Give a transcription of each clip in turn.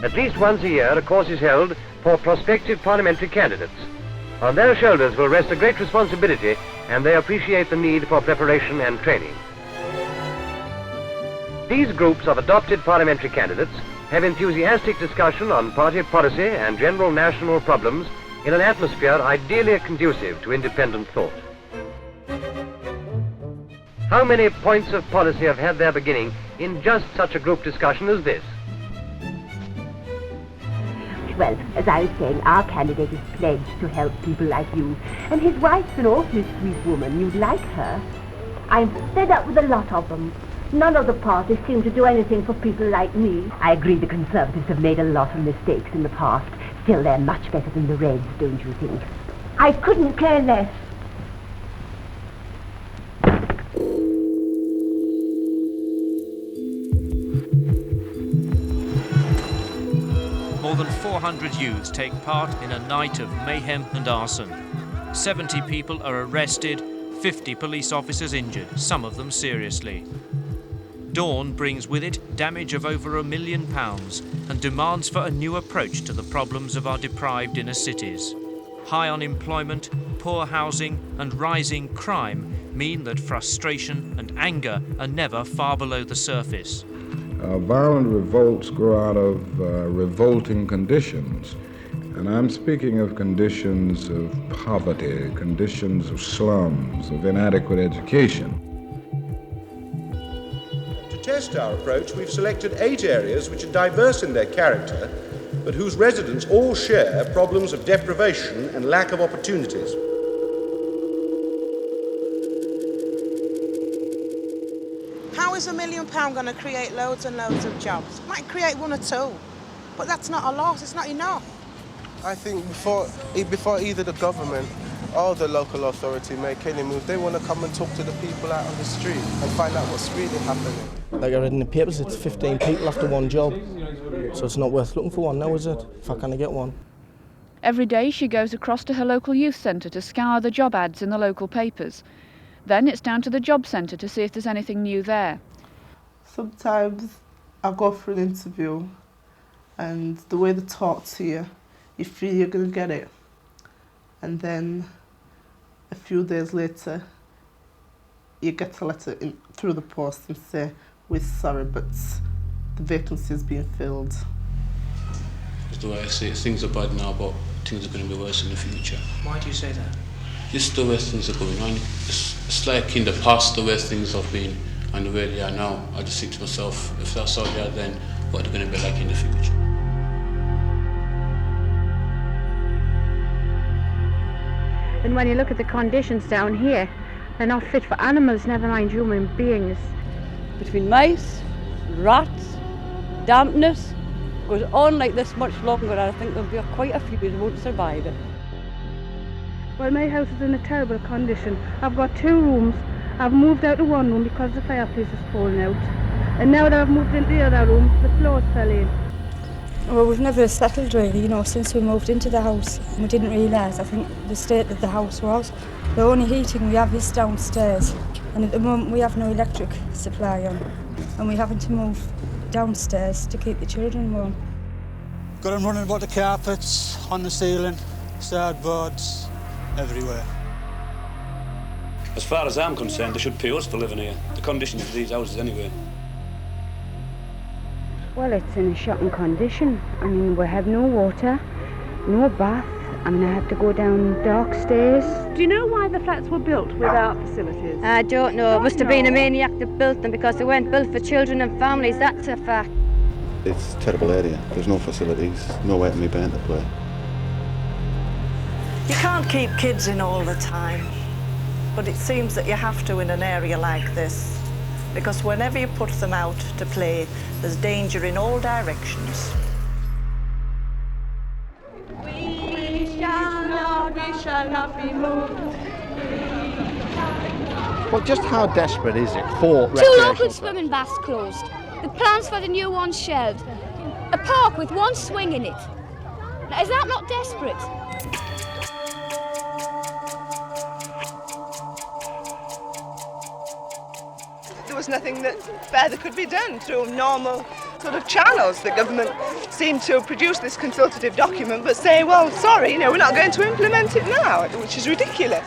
At least once a year, a course is held for prospective parliamentary candidates. On their shoulders will rest a great responsibility, and they appreciate the need for preparation and training. These groups of adopted parliamentary candidates have enthusiastic discussion on party policy and general national problems in an atmosphere ideally conducive to independent thought. How many points of policy have had their beginning in just such a group discussion as this? Well, as I was saying, our candidate is pledged to help people like you. And his wife's an awfully sweet woman. You'd like her. I'm fed up with a lot of them. None of the parties seem to do anything for people like me. I agree the Conservatives have made a lot of mistakes in the past. Still, they're much better than the Reds, don't you think? I couldn't care less. More than 400 youths take part in a night of mayhem and arson. 70 people are arrested, 50 police officers injured, some of them seriously. Dawn brings with it damage of over £1 million and demands for a new approach to the problems of our deprived inner cities. High unemployment, poor housing and rising crime mean that frustration and anger are never far below the surface. Violent revolts grow out of revolting conditions. And I'm speaking of conditions of poverty, conditions of slums, of inadequate education. To test our approach, we've selected 8 areas which are diverse in their character, but whose residents all share problems of deprivation and lack of opportunities. How is £1 million going to create loads and loads of jobs? It might create 1 or 2, but that's not a lot, it's not enough. I think before either the government or the local authority make any move, they want to come and talk to the people out on the street and find out what's really happening. Like I read in the papers, it's 15 people after one job, so it's not worth looking for one now, is it? If I can't get one. Every day she goes across to her local youth centre to scour the job ads in the local papers. Then it's down to the job centre to see if there's anything new there. Sometimes I go for an interview and the way they talk to you, you feel you're going to get it. And then a few days later, you get a letter through the post and say, we're sorry, but the vacancy is being filled. That's the way I see it. Things are bad now, but things are going to be worse in the future. Why do you say that? Just the way things are going on. It's like in the past, the way things have been and the way they are now. I just think to myself, if that's how they are then, what are they going to be like in the future? And when you look at the conditions down here, they're not fit for animals, never mind human beings. Between mice, rats, dampness, goes on like this much longer, I think there'll be quite a few who won't survive it. Well, my house is in a terrible condition. I've got 2 rooms. I've moved out of one room because the fireplace is falling out. And now that I've moved into the other room, the floors fell in. Well, we've never settled really, since we moved into the house. We didn't realise, I think, the state that the house was. The only heating we have is downstairs. And at the moment we have no electric supply on. And we're having to move downstairs to keep the children warm. Got them running about the carpets, on the ceiling, sideboards, everywhere. As far as I'm concerned, they should pay us for living here. The conditions of these houses anyway. Well, it's in a shocking condition. I mean, we have no water, no bath. I mean, I have to go down dark stairs. Do you know why the flats were built without facilities? I don't know. It must have been a maniac that built them because they weren't built for children and families, that's a fact. It's a terrible area. There's no facilities, nowhere to me band to play. You can't keep kids in all the time, but it seems that you have to in an area like this, because whenever you put them out to play, there's danger in all directions. We shall not be moved. Well, just how desperate is it for 2 local swimming baths closed. The plans for the new ones shelved. A park with 1 swing in it. Now, is that not desperate? There was nothing that further could be done through normal sort of channels. The government seem to produce this consultative document but say, well, sorry, we're not going to implement it now, which is ridiculous.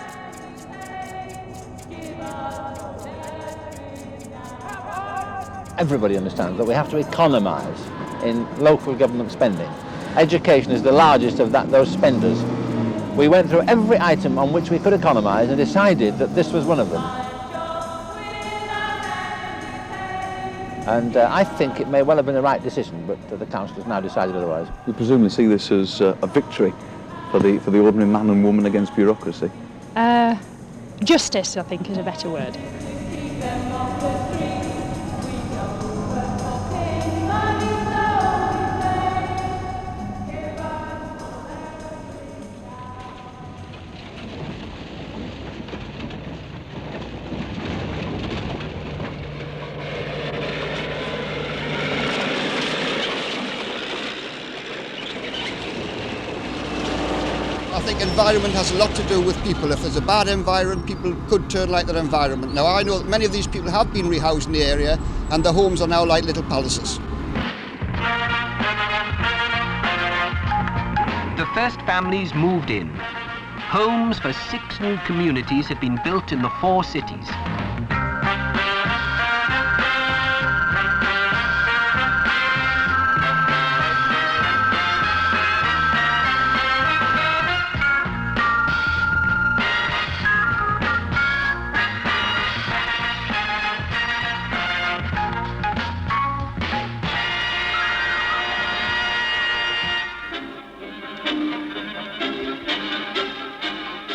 Everybody understands that we have to economise in local government spending. Education is the largest of those spenders. We went through every item on which we could economise and decided that this was one of them. And I think it may well have been the right decision, but the council has now decided otherwise. We presumably see this as a victory for the ordinary man and woman against bureaucracy. Justice, I think, is a better word. I think environment has a lot to do with people. If there's a bad environment, people could turn like their environment. Now, I know that many of these people have been rehoused in the area, and their homes are now like little palaces. The first families moved in. Homes for 6 new communities had been built in the 4 cities.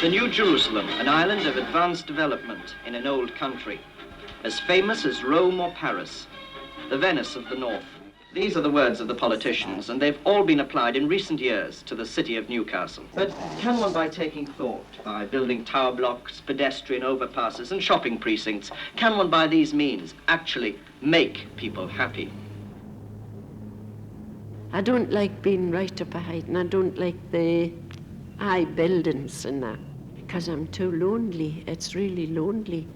The New Jerusalem, an island of advanced development in an old country, as famous as Rome or Paris, the Venice of the North. These are the words of the politicians, and they've all been applied in recent years to the city of Newcastle. But can one, by taking thought, by building tower blocks, pedestrian overpasses and shopping precincts, can one by these means actually make people happy? I don't like being right up ahead, and I don't like the high buildings and that, because I'm too lonely. It's really lonely.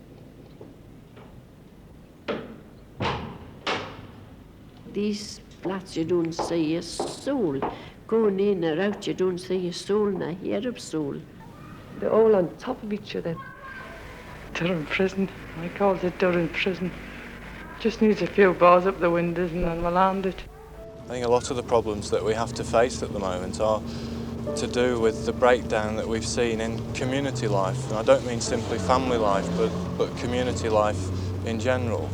These flats, you don't see a soul. Going in or out, you don't see a soul, nor hear of soul. They're all on top of each other. Durham Prison. I call it Durham Prison. Just needs a few bars up the windows and then we'll land it. I think a lot of the problems that we have to face at the moment are to do with the breakdown that we've seen in community life. And I don't mean simply family life, but community life in general.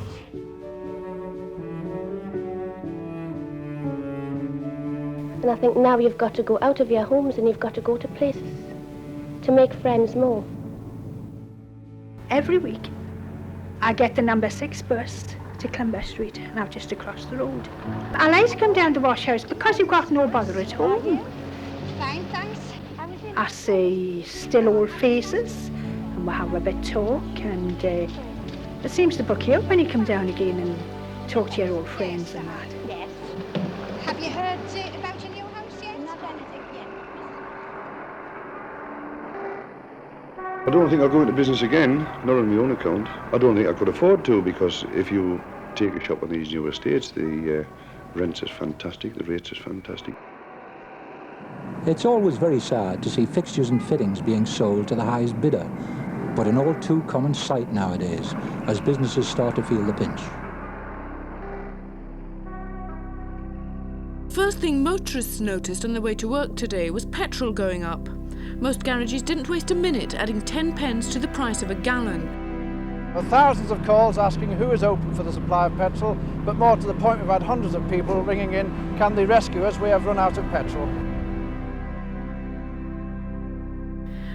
And I think now you've got to go out of your homes and you've got to go to places to make friends more. Every week, I get the number 6 bus to Clumber Street, and I'm just across the road. I like to come down to Wash House because you've got no bother at home. Fine, thanks. I see still old faces, and we have a bit talk, and it seems to buck you up when you come down again and talk to your old friends and that. Yes. Have you heard about your new house yet? Not anything yet. I don't think I'll go into business again, not on my own account. I don't think I could afford to, because if you take a shop on these new estates, the rents is fantastic, the rates is fantastic. It's always very sad to see fixtures and fittings being sold to the highest bidder, but an all too common sight nowadays as businesses start to feel the pinch. First thing motorists noticed on their way to work today was petrol going up. Most garages didn't waste a minute adding 10 pence to the price of a gallon. There are thousands of calls asking who is open for the supply of petrol, but more to the point, we've had hundreds of people ringing in, can they rescue us, we have run out of petrol.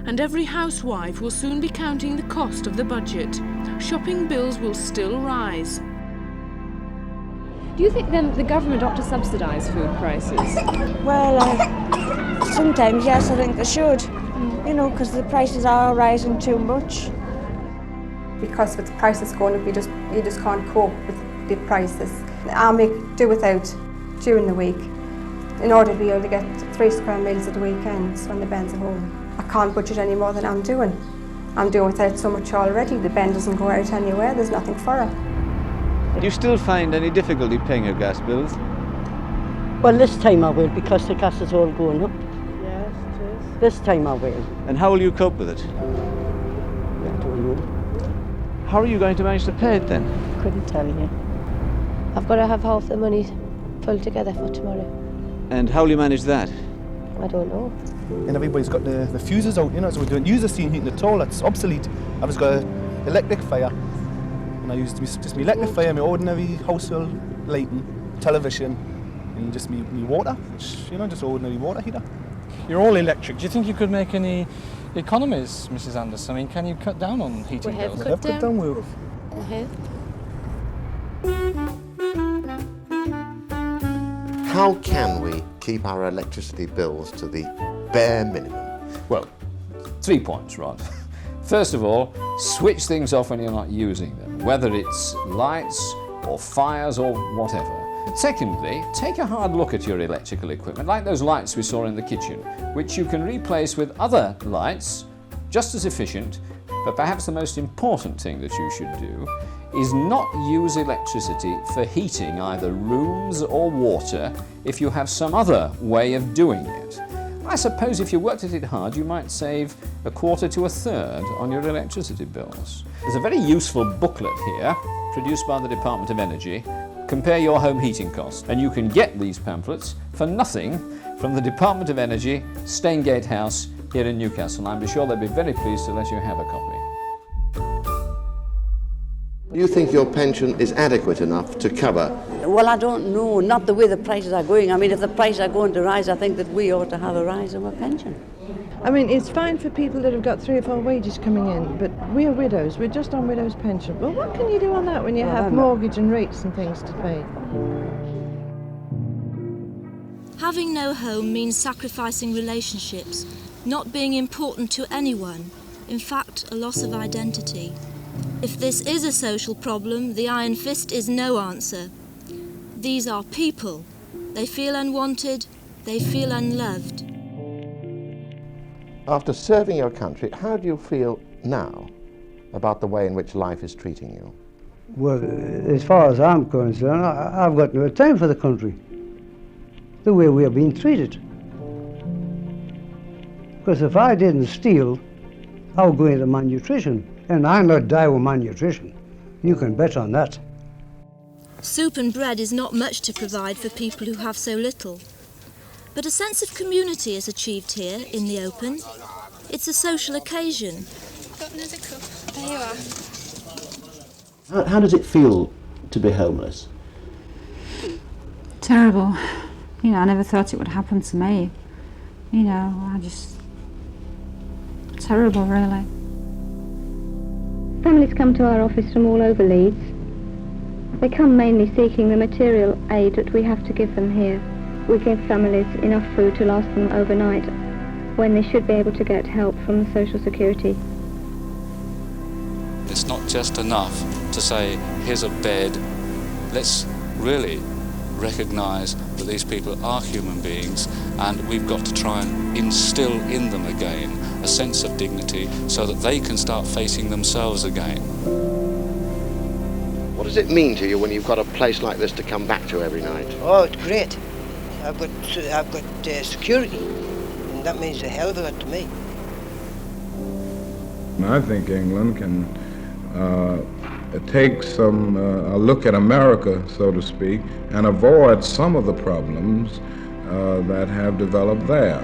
And every housewife will soon be counting the cost of the budget. Shopping bills will still rise. Do you think then that the government ought to subsidise food prices? Well, sometimes yes, I think they should. You know, because the prices are rising too much. Because with the prices going up, you just can't cope with the prices. I'll make do without during the week in order to be able to get 3 square meals at the weekends when the Ben's at home. I can't budget any more than I'm doing. I'm doing without so much already. The Ben doesn't go out anywhere, there's nothing for it. Do you still find any difficulty paying your gas bills? Well, this time I will, because the gas is all going up. Yes, it is. This time I will. And how will you cope with it? I don't know. How are you going to manage to pay it then? Couldn't tell you. I've got to have half the money pulled together for tomorrow. And how will you manage that? I don't know. And everybody's got the fuses out, you know, so we don't use the steam heating at all. That's obsolete. I've just got an electric fire. And I use just my electric fire, my ordinary household lighting, television, and just me water, which, you know, just ordinary water heater. You're all electric. Do you think you could make any economies, Mrs. Anderson? I mean, can you cut down on heating bills? We have cut down. We have. How can we keep our electricity bills to the bare minimum? Well, 3 points, Rod. First of all, switch things off when you're not using them, whether it's lights or fires or whatever. Secondly, take a hard look at your electrical equipment, like those lights we saw in the kitchen, which you can replace with other lights, just as efficient, but perhaps the most important thing that you should do is not use electricity for heating either rooms or water if you have some other way of doing it. I suppose if you worked at it hard, you might save a quarter to a third on your electricity bills. There's a very useful booklet here, produced by the Department of Energy. Compare your home heating costs, and you can get these pamphlets for nothing from the Department of Energy, Staingate House here in Newcastle. I'm sure they'll be very pleased to let you have a copy. Do you think your pension is adequate enough to cover? Well, I don't know, not the way the prices are going. I mean, if the prices are going to rise, I think that we ought to have a rise in our pension. I mean, it's fine for people that have got 3 or 4 wages coming in, but we're widows. We're just on widows' pension. Well, what can you do on that when you have mortgage and rates and things to pay? Having no home means sacrificing relationships, not being important to anyone, in fact, a loss of identity. If this is a social problem, the iron fist is no answer. These are people. They feel unwanted, they feel unloved. After serving your country, how do you feel now about the way in which life is treating you? Well, as far as I'm concerned, I've got no time for the country. The way we are being treated. Because if I didn't steal, I would go into malnutrition. And I'll not die with malnutrition. You can bet on that. Soup and bread is not much to provide for people who have so little. But a sense of community is achieved here in the open. It's a social occasion. Got another cup. There you are. How does it feel to be homeless? Terrible. You know, I never thought it would happen to me. You know, terrible, really. Families come to our office from all over Leeds. They come mainly seeking the material aid that we have to give them here. We give families enough food to last them overnight when they should be able to get help from the Social Security. It's not just enough to say, here's a bed. Let's really recognise that these people are human beings, and we've got to try and instill in them again a sense of dignity so that they can start facing themselves again. What does it mean to you when you've got a place like this to come back to every night? Oh, it's great. I've got security, and that means a hell of a lot to me. I think England can take a look at America, so to speak, and avoid some of the problems that have developed there.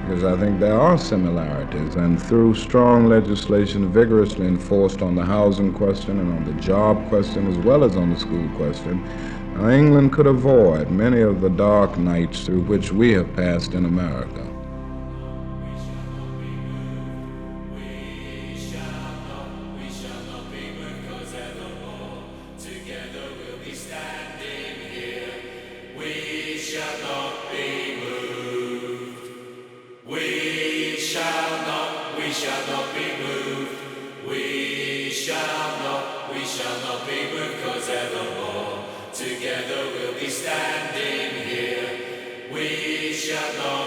Because I think there are similarities, and through strong legislation vigorously enforced on the housing question and on the job question as well as on the school question, England could avoid many of the dark nights through which we have passed in America. Together we'll be standing here. We shall not